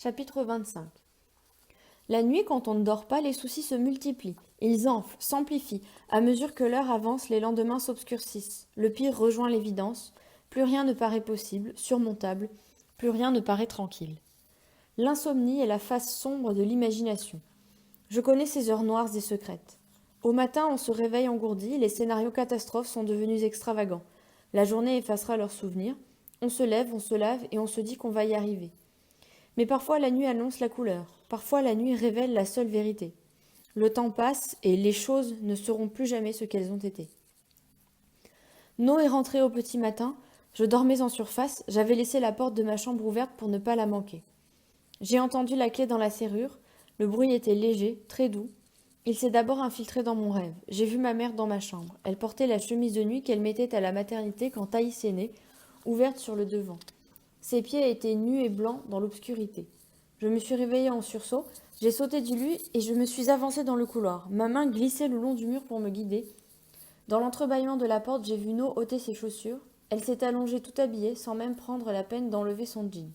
Chapitre 25. La nuit, quand on ne dort pas, les soucis se multiplient. Ils enflent, s'amplifient. À mesure que l'heure avance, les lendemains s'obscurcissent. Le pire rejoint l'évidence. Plus rien ne paraît possible, surmontable. Plus rien ne paraît tranquille. L'insomnie est la face sombre de l'imagination. Je connais ces heures noires et secrètes. Au matin, on se réveille engourdi, les scénarios catastrophes sont devenus extravagants. La journée effacera leurs souvenirs. On se lève, on se lave et on se dit qu'on va y arriver. Mais parfois la nuit annonce la couleur, parfois la nuit révèle la seule vérité. Le temps passe et les choses ne seront plus jamais ce qu'elles ont été. No est rentrée au petit matin, je dormais en surface, j'avais laissé la porte de ma chambre ouverte pour ne pas la manquer. J'ai entendu la clé dans la serrure, le bruit était léger, très doux. Il s'est d'abord infiltré dans mon rêve. J'ai vu ma mère dans ma chambre. Elle portait la chemise de nuit qu'elle mettait à la maternité quand Thaïs est née, ouverte sur le devant. Ses pieds étaient nus et blancs dans l'obscurité. Je me suis réveillée en sursaut, j'ai sauté du lit et je me suis avancée dans le couloir. Ma main glissait le long du mur pour me guider. Dans l'entrebâillement de la porte, j'ai vu No ôter ses chaussures. Elle s'est allongée tout habillée, sans même prendre la peine d'enlever son jean.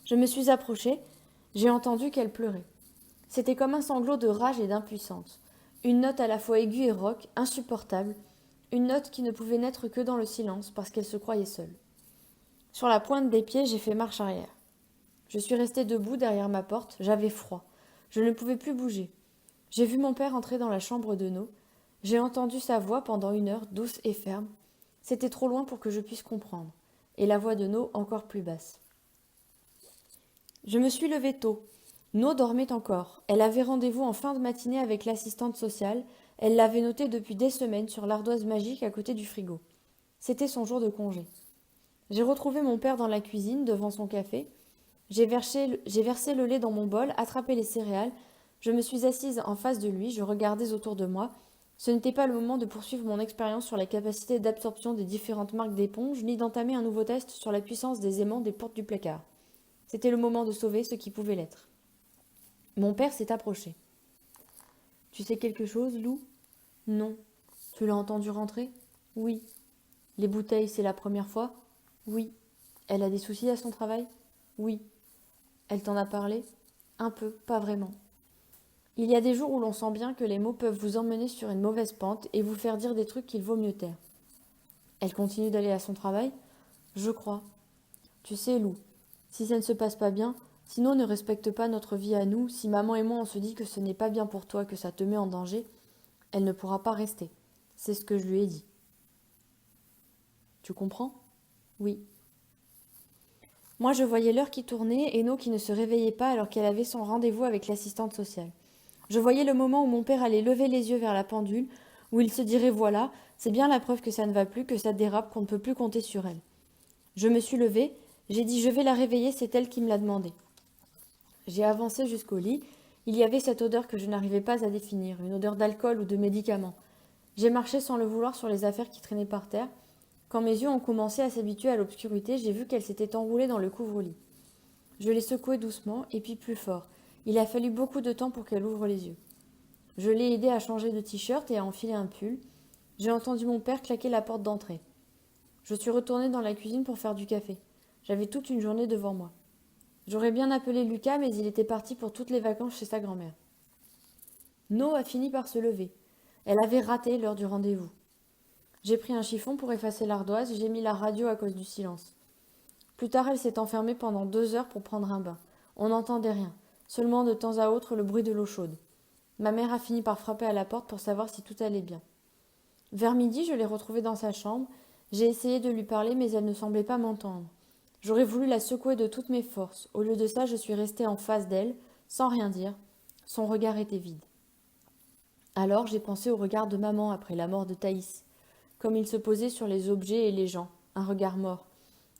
Je me suis approchée, j'ai entendu qu'elle pleurait. C'était comme un sanglot de rage et d'impuissance. Une note à la fois aiguë et rauque, insupportable. Une note qui ne pouvait naître que dans le silence, parce qu'elle se croyait seule. Sur la pointe des pieds, j'ai fait marche arrière. Je suis restée debout derrière ma porte, j'avais froid. Je ne pouvais plus bouger. J'ai vu mon père entrer dans la chambre de No. J'ai entendu sa voix pendant 1 heure, douce et ferme. C'était trop loin pour que je puisse comprendre. Et la voix de No encore plus basse. Je me suis levée tôt. No dormait encore. Elle avait rendez-vous en fin de matinée avec l'assistante sociale. Elle l'avait noté depuis des semaines sur l'ardoise magique à côté du frigo. C'était son jour de congé. J'ai retrouvé mon père dans la cuisine, devant son café. J'ai versé le lait dans mon bol, attrapé les céréales. Je me suis assise en face de lui, je regardais autour de moi. Ce n'était pas le moment de poursuivre mon expérience sur la capacité d'absorption des différentes marques d'éponge, ni d'entamer un nouveau test sur la puissance des aimants des portes du placard. C'était le moment de sauver ce qui pouvait l'être. Mon père s'est approché. « Tu sais quelque chose, Lou ?»« Non. »« Tu l'as entendu rentrer ?»« Oui. »« Les bouteilles, c'est la première fois ?»« Oui. »« Elle a des soucis à son travail ?»« Oui. »« Elle t'en a parlé ?»« Un peu, pas vraiment. » Il y a des jours où l'on sent bien que les mots peuvent vous emmener sur une mauvaise pente et vous faire dire des trucs qu'il vaut mieux taire. Elle continue d'aller à son travail ? Je crois. Tu sais, Lou, si ça ne se passe pas bien, si No ne respecte pas notre vie à nous, si maman et moi on se dit que ce n'est pas bien pour toi, que ça te met en danger, elle ne pourra pas rester. C'est ce que je lui ai dit. Tu comprends ? Oui. Moi, je voyais l'heure qui tournait et No qui ne se réveillait pas alors qu'elle avait son rendez-vous avec l'assistante sociale. Je voyais le moment où mon père allait lever les yeux vers la pendule, où il se dirait « Voilà, c'est bien la preuve que ça ne va plus, que ça dérape, qu'on ne peut plus compter sur elle. » Je me suis levée, j'ai dit « Je vais la réveiller, c'est elle qui me l'a demandé. » J'ai avancé jusqu'au lit. Il y avait cette odeur que je n'arrivais pas à définir, une odeur d'alcool ou de médicaments. J'ai marché sans le vouloir sur les affaires qui traînaient par terre. Quand mes yeux ont commencé à s'habituer à l'obscurité, j'ai vu qu'elle s'était enroulée dans le couvre-lit. Je l'ai secouée doucement, et puis plus fort. Il a fallu beaucoup de temps pour qu'elle ouvre les yeux. Je l'ai aidée à changer de t-shirt et à enfiler un pull. J'ai entendu mon père claquer la porte d'entrée. Je suis retournée dans la cuisine pour faire du café. J'avais toute une journée devant moi. J'aurais bien appelé Lucas, mais il était parti pour toutes les vacances chez sa grand-mère. No a fini par se lever. Elle avait raté l'heure du rendez-vous. J'ai pris un chiffon pour effacer l'ardoise, j'ai mis la radio à cause du silence. Plus tard, elle s'est enfermée pendant 2 heures pour prendre un bain. On n'entendait rien, seulement de temps à autre le bruit de l'eau chaude. Ma mère a fini par frapper à la porte pour savoir si tout allait bien. Vers midi, je l'ai retrouvée dans sa chambre. J'ai essayé de lui parler, mais elle ne semblait pas m'entendre. J'aurais voulu la secouer de toutes mes forces. Au lieu de ça, je suis restée en face d'elle, sans rien dire. Son regard était vide. Alors, j'ai pensé au regard de maman après la mort de Thaïs, comme il se posait sur les objets et les gens, un regard mort.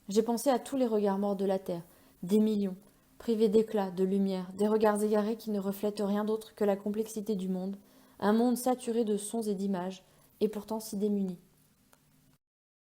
J'ai pensé à tous les regards morts de la terre, des millions, privés d'éclat, de lumière, des regards égarés qui ne reflètent rien d'autre que la complexité du monde, un monde saturé de sons et d'images, et pourtant si démuni.